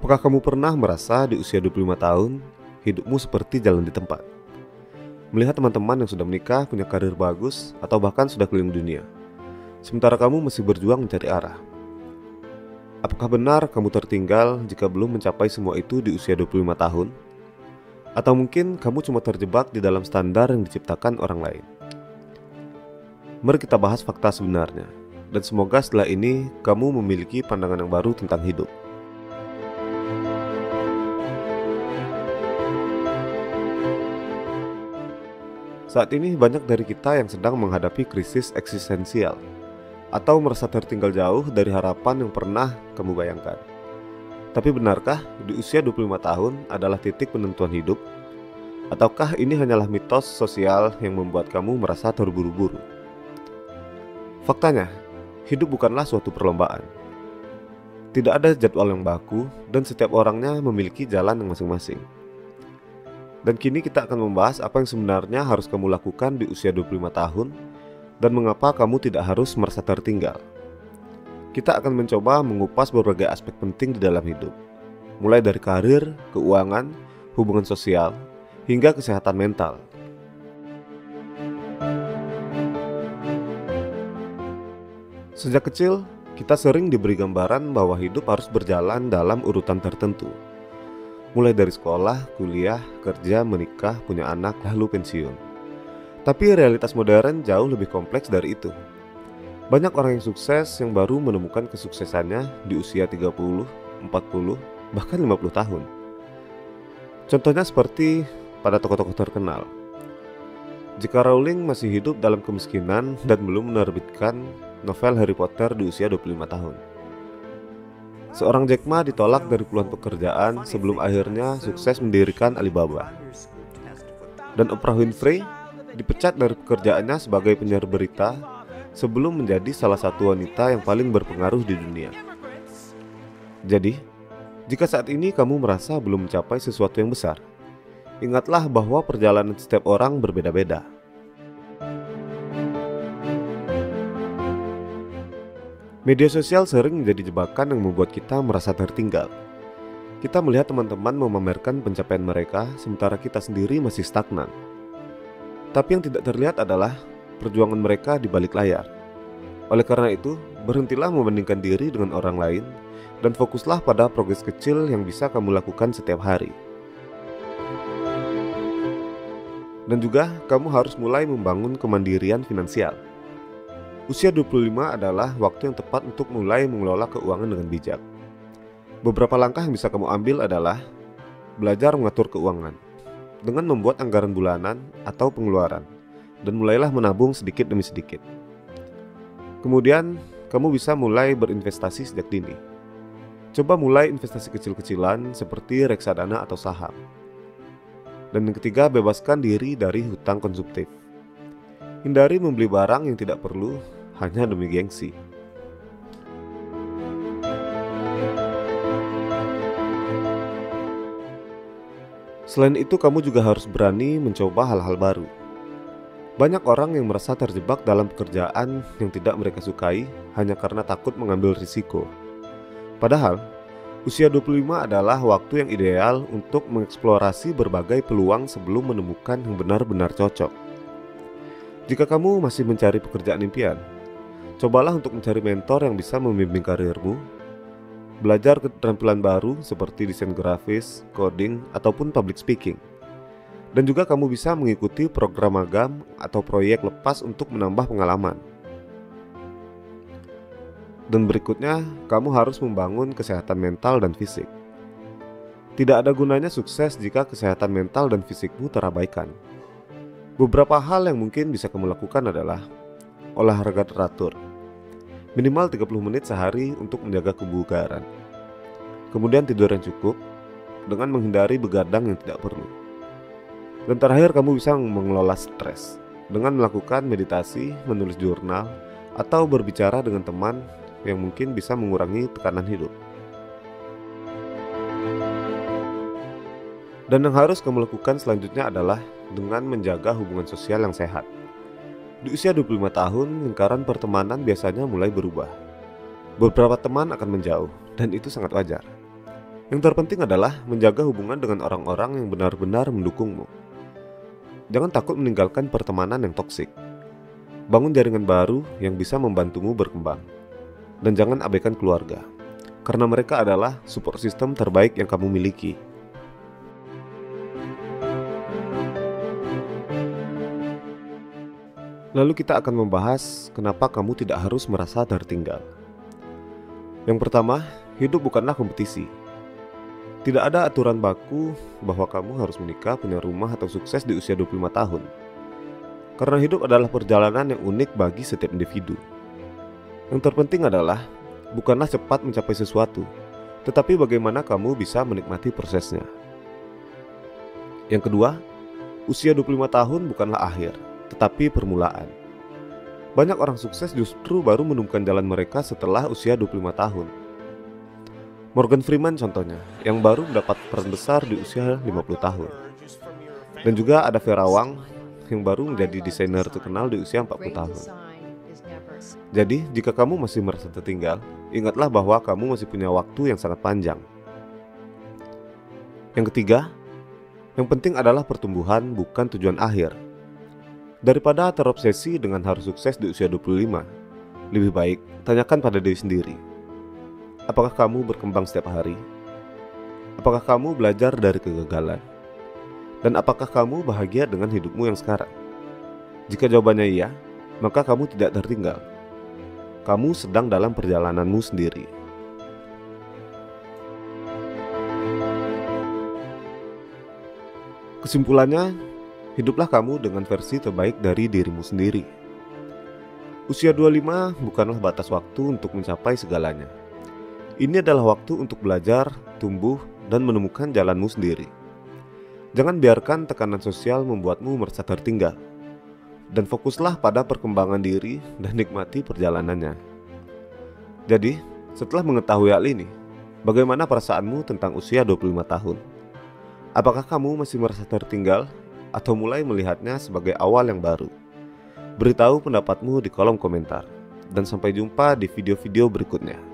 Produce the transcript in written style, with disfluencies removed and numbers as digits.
Apakah kamu pernah merasa di usia 25 tahun, hidupmu seperti jalan di tempat? Melihat teman-teman yang sudah menikah, punya karir bagus, atau bahkan sudah keliling dunia. Sementara kamu masih berjuang mencari arah. Apakah benar kamu tertinggal jika belum mencapai semua itu di usia 25 tahun? Atau mungkin kamu cuma terjebak di dalam standar yang diciptakan orang lain? Mari kita bahas fakta sebenarnya. Dan semoga setelah ini kamu memiliki pandangan yang baru tentang hidup. Saat ini banyak dari kita yang sedang menghadapi krisis eksistensial atau merasa tertinggal jauh dari harapan yang pernah kamu bayangkan. Tapi benarkah di usia 25 tahun adalah titik penentuan hidup? Ataukah ini hanyalah mitos sosial yang membuat kamu merasa terburu-buru? Faktanya, hidup bukanlah suatu perlombaan. Tidak ada jadwal yang baku dan setiap orangnya memiliki jalan yang masing-masing. Dan kini kita akan membahas apa yang sebenarnya harus kamu lakukan di usia 25 tahun dan mengapa kamu tidak harus merasa tertinggal. Kita akan mencoba mengupas berbagai aspek penting di dalam hidup, mulai dari karir, keuangan, hubungan sosial, hingga kesehatan mental. Sejak kecil, kita sering diberi gambaran bahwa hidup harus berjalan dalam urutan tertentu. Mulai dari sekolah, kuliah, kerja, menikah, punya anak, lalu pensiun. Tapi realitas modern jauh lebih kompleks dari itu. Banyak orang yang sukses yang baru menemukan kesuksesannya di usia 30, 40, bahkan 50 tahun. Contohnya seperti pada tokoh-tokoh terkenal. J.K. Rowling masih hidup dalam kemiskinan dan belum menerbitkan novel Harry Potter di usia 25 tahun. Seorang Jack Ma ditolak dari puluhan pekerjaan sebelum akhirnya sukses mendirikan Alibaba. Dan Oprah Winfrey dipecat dari pekerjaannya sebagai penyiar berita sebelum menjadi salah satu wanita yang paling berpengaruh di dunia. Jadi, jika saat ini kamu merasa belum mencapai sesuatu yang besar, ingatlah bahwa perjalanan setiap orang berbeda-beda. Media sosial sering menjadi jebakan yang membuat kita merasa tertinggal. Kita melihat teman-teman memamerkan pencapaian mereka, sementara kita sendiri masih stagnan. Tapi yang tidak terlihat adalah perjuangan mereka di balik layar. Oleh karena itu, berhentilah membandingkan diri dengan orang lain, dan fokuslah pada progres kecil yang bisa kamu lakukan setiap hari. Dan juga, kamu harus mulai membangun kemandirian finansial. Usia 25 adalah waktu yang tepat untuk mulai mengelola keuangan dengan bijak. Beberapa langkah yang bisa kamu ambil adalah belajar mengatur keuangan dengan membuat anggaran bulanan atau pengeluaran, dan mulailah menabung sedikit demi sedikit. Kemudian, kamu bisa mulai berinvestasi sejak dini. Coba mulai investasi kecil-kecilan seperti reksadana atau saham. Dan yang ketiga, bebaskan diri dari hutang konsumtif. Hindari membeli barang yang tidak perlu hanya demi gengsi. Selain itu, kamu juga harus berani mencoba hal-hal baru. Banyak orang yang merasa terjebak dalam pekerjaan yang tidak mereka sukai hanya karena takut mengambil risiko. Padahal, usia 25 adalah waktu yang ideal untuk mengeksplorasi berbagai peluang sebelum menemukan yang benar-benar cocok. Jika kamu masih mencari pekerjaan impian, cobalah untuk mencari mentor yang bisa membimbing karirmu, belajar keterampilan baru seperti desain grafis, coding, ataupun public speaking. Dan juga kamu bisa mengikuti program magang atau proyek lepas untuk menambah pengalaman. Dan berikutnya, kamu harus membangun kesehatan mental dan fisik. Tidak ada gunanya sukses jika kesehatan mental dan fisikmu terabaikan. Beberapa hal yang mungkin bisa kamu lakukan adalah olahraga teratur, minimal 30 menit sehari untuk menjaga kebugaran. Kemudian tidur yang cukup dengan menghindari begadang yang tidak perlu. Dan terakhir, kamu bisa mengelola stres dengan melakukan meditasi, menulis jurnal, atau berbicara dengan teman yang mungkin bisa mengurangi tekanan hidup. Dan yang harus kamu lakukan selanjutnya adalah dengan menjaga hubungan sosial yang sehat. Di usia 25 tahun, lingkaran pertemanan biasanya mulai berubah. Beberapa teman akan menjauh, dan itu sangat wajar. Yang terpenting adalah menjaga hubungan dengan orang-orang yang benar-benar mendukungmu. Jangan takut meninggalkan pertemanan yang toksik. Bangun jaringan baru yang bisa membantumu berkembang. Dan jangan abaikan keluarga, karena mereka adalah support system terbaik yang kamu miliki. Lalu kita akan membahas kenapa kamu tidak harus merasa tertinggal. Yang pertama, hidup bukanlah kompetisi. Tidak ada aturan baku bahwa kamu harus menikah, punya rumah, atau sukses di usia 25 tahun. Karena hidup adalah perjalanan yang unik bagi setiap individu. Yang terpenting adalah bukanlah cepat mencapai sesuatu, tetapi bagaimana kamu bisa menikmati prosesnya. Yang kedua, usia 25 tahun bukanlah akhir, tetapi permulaan. Banyak orang sukses justru baru menemukan jalan mereka setelah usia 25 tahun. Morgan Freeman contohnya, yang baru mendapat peran besar di usia 50 tahun. Dan juga ada Vera Wang, yang baru menjadi desainer terkenal di usia 40 tahun. Jadi, jika kamu masih merasa tertinggal, ingatlah bahwa kamu masih punya waktu yang sangat panjang. Yang ketiga, yang penting adalah pertumbuhan, bukan tujuan akhir. Daripada terobsesi dengan harus sukses di usia 25, lebih baik tanyakan pada diri sendiri. Apakah kamu berkembang setiap hari? Apakah kamu belajar dari kegagalan? Dan apakah kamu bahagia dengan hidupmu yang sekarang? Jika jawabannya iya, maka kamu tidak tertinggal. Kamu sedang dalam perjalananmu sendiri. Kesimpulannya, hiduplah kamu dengan versi terbaik dari dirimu sendiri. Usia 25 bukanlah batas waktu untuk mencapai segalanya. Ini adalah waktu untuk belajar, tumbuh, dan menemukan jalanmu sendiri. Jangan biarkan tekanan sosial membuatmu merasa tertinggal. Dan fokuslah pada perkembangan diri dan nikmati perjalanannya. Jadi, setelah mengetahui hal ini, bagaimana perasaanmu tentang usia 25 tahun? Apakah kamu masih merasa tertinggal atau mulai melihatnya sebagai awal yang baru? Beritahu pendapatmu di kolom komentar. Dan sampai jumpa di video-video berikutnya.